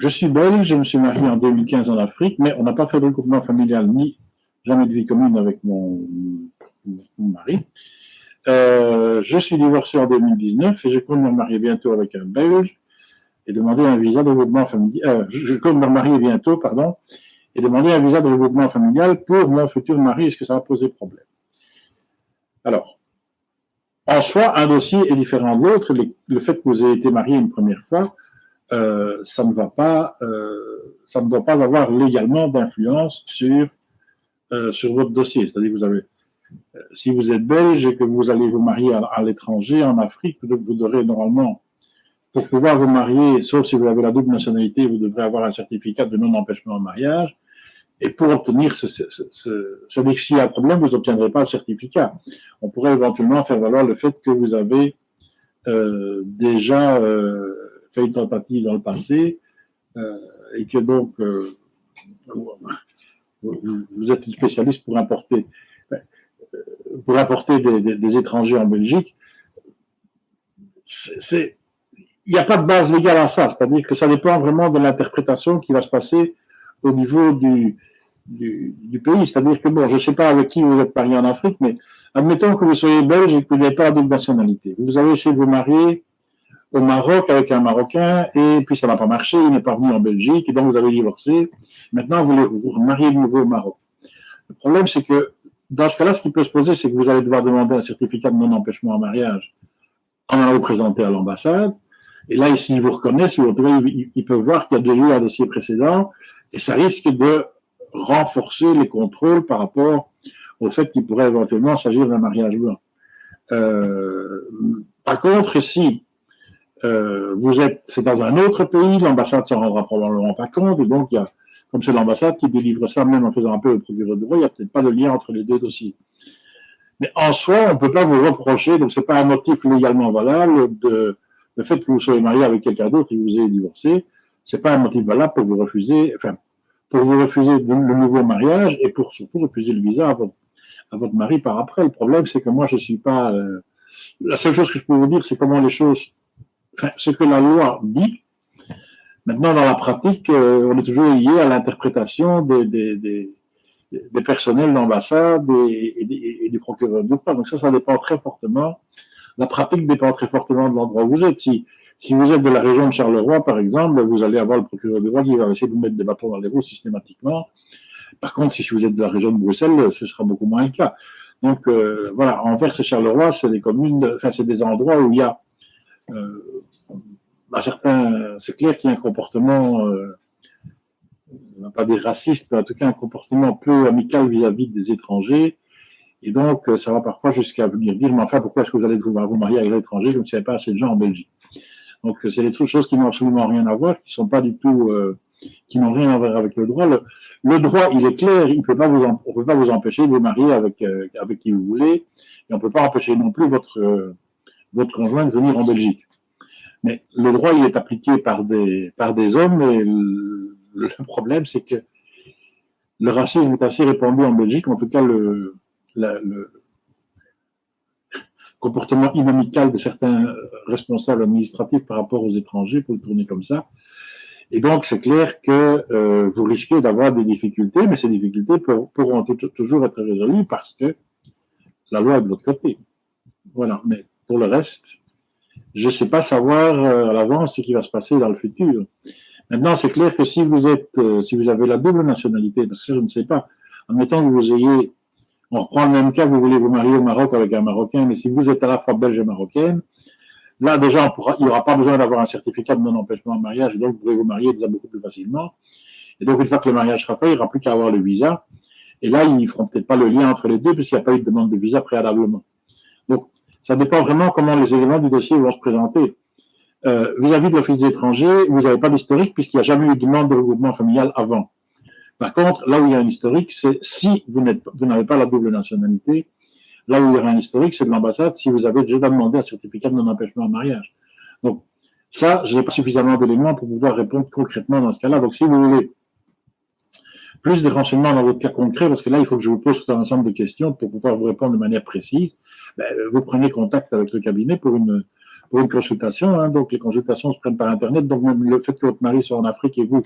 je suis belge, je me suis marié en 2015 en Afrique, mais on n'a pas fait de regroupement familial ni jamais de vie commune avec mon mari. Je suis divorcé en 2019 et je compte me marier bientôt avec un Belge et demander un visa de regroupement familial. Je compte me marier bientôt, pardon, et demander un visa de regroupement familial pour mon futur mari. Est-ce que ça va poser problème? Alors, en soi, un dossier est différent de l'autre. Le fait que vous ayez été marié une première fois, ça ne doit pas avoir légalement d'influence sur votre dossier. C'est-à-dire que si vous êtes belge et que vous allez vous marier à l'étranger, en Afrique, vous devrez normalement, pour pouvoir vous marier, sauf si vous avez la double nationalité, vous devrez avoir un certificat de non-empêchement en mariage. Et pour obtenir c'est-à-dire que s'il y a un problème, vous n'obtiendrez pas un certificat. On pourrait éventuellement faire valoir le fait que vous avez déjà fait une tentative dans le passé et que donc vous êtes une spécialiste pour importer des étrangers en Belgique. Il n'y a pas de base légale à ça, c'est-à-dire que ça dépend vraiment de l'interprétation qui va se passer au niveau du pays. C'est-à-dire que, bon, je ne sais pas avec qui vous êtes marié en Afrique, mais admettons que vous soyez belge et que vous n'avez pas la double nationalité. Vous avez essayé de vous marier au Maroc avec un Marocain et puis ça n'a pas marché, il n'est pas venu en Belgique et donc vous avez divorcé. Maintenant, vous vous remariez de nouveau au Maroc. Le problème, c'est que dans ce cas-là, ce qui peut se poser, c'est que vous allez devoir demander un certificat de non-empêchement en mariage en allant vous présenter à l'ambassade. Et là, ici, ils vous reconnaissent, ou en tout cas, ils peuvent voir qu'il y a déjà eu un dossier précédent, et ça risque de renforcer les contrôles par rapport au fait qu'il pourrait éventuellement s'agir d'un mariage blanc. Par contre, si c'est dans un autre pays, l'ambassade s'en rendra probablement pas compte, et donc comme c'est l'ambassade qui délivre ça, même en faisant un peu le procureur de roi, il n'y a peut-être pas de lien entre les deux dossiers. Mais en soi, on ne peut pas vous reprocher, donc c'est pas un motif légalement valable le fait que vous soyez marié avec quelqu'un d'autre et que vous ayez divorcé, c'est pas un motif valable pour vous refuser, le nouveau mariage et pour surtout refuser le visa à votre mari par après. Le problème, c'est que moi, je suis pas, la seule chose que je peux vous dire, c'est comment les choses, ce que la loi dit. Maintenant, dans la pratique, on est toujours lié à l'interprétation des personnels d'ambassade et du procureur du roi. Donc ça dépend très fortement. La pratique dépend très fortement de l'endroit où vous êtes. Si vous êtes de la région de Charleroi, par exemple, vous allez avoir le procureur du roi qui va essayer de vous mettre des bâtons dans les roues systématiquement. Par contre, si vous êtes de la région de Bruxelles, ce sera beaucoup moins le cas. Donc voilà, Anvers et Charleroi, c'est des communes, c'est des endroits où il y a c'est clair qu'il y a un comportement, on va pas dire raciste, mais en tout cas un comportement peu amical vis-à-vis des étrangers. Et donc, ça va parfois jusqu'à venir dire, mais enfin, pourquoi est-ce que vous allez vous marier avec l'étranger, comme s'il n'y avait pas assez de gens en Belgique? Donc, c'est des choses qui n'ont absolument rien à voir, qui sont pas du tout, qui n'ont rien à voir avec le droit. Le droit, il est clair, on peut pas vous empêcher de vous marier avec qui vous voulez, et on peut pas empêcher non plus votre conjoint de venir en Belgique. Mais le droit, il est appliqué par des hommes, et le problème, c'est que le racisme est assez répandu en Belgique, en tout cas le comportement inamical de certains responsables administratifs par rapport aux étrangers, pour le tourner comme ça. Et donc, c'est clair que vous risquez d'avoir des difficultés, mais ces difficultés pourront toujours être résolues parce que la loi est de votre côté. Voilà. Mais pour le reste, je ne sais pas savoir à l'avance ce qui va se passer dans le futur. Maintenant, c'est clair que si vous avez la double nationalité, parce que je ne sais pas, admettons que vous ayez, on reprend le même cas, vous voulez vous marier au Maroc avec un Marocain, mais si vous êtes à la fois belge et marocaine, là déjà, il n'y aura pas besoin d'avoir un certificat de non-empêchement en mariage, et donc vous pourrez vous marier déjà beaucoup plus facilement. Et donc, une fois que le mariage sera fait, il n'y aura plus qu'à avoir le visa. Et là, ils ne feront peut-être pas le lien entre les deux, puisqu'il n'y a pas eu de demande de visa préalablement. Donc, ça dépend vraiment comment les éléments du dossier vont se présenter. Vis-à-vis de l'Office des étrangers, vous n'avez pas d'historique, puisqu'il n'y a jamais eu de demande de regroupement familial avant. Par contre, là où il y a un historique, c'est si vous n'avez pas la double nationalité, là où il y aura un historique, c'est de l'ambassade, si vous avez déjà demandé un certificat de non-empêchement en mariage. Donc, ça, je n'ai pas suffisamment d'éléments pour pouvoir répondre concrètement dans ce cas-là. Donc, si vous voulez plus de renseignements dans votre cas concret, parce que là, il faut que je vous pose tout un ensemble de questions pour pouvoir vous répondre de manière précise, vous prenez contact avec le cabinet pour pour une consultation. Hein, donc les consultations se prennent par Internet. Donc même le fait que votre mari soit en Afrique et vous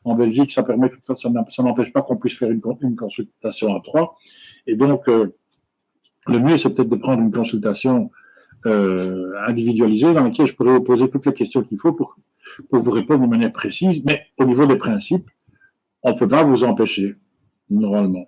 en Belgique, ça permet, ça n'empêche pas qu'on puisse faire une consultation à trois. Et donc le mieux, c'est peut-être de prendre une consultation individualisée dans laquelle je pourrais vous poser toutes les questions qu'il faut pour vous répondre de manière précise. Mais au niveau des principes, on ne peut pas vous empêcher, normalement.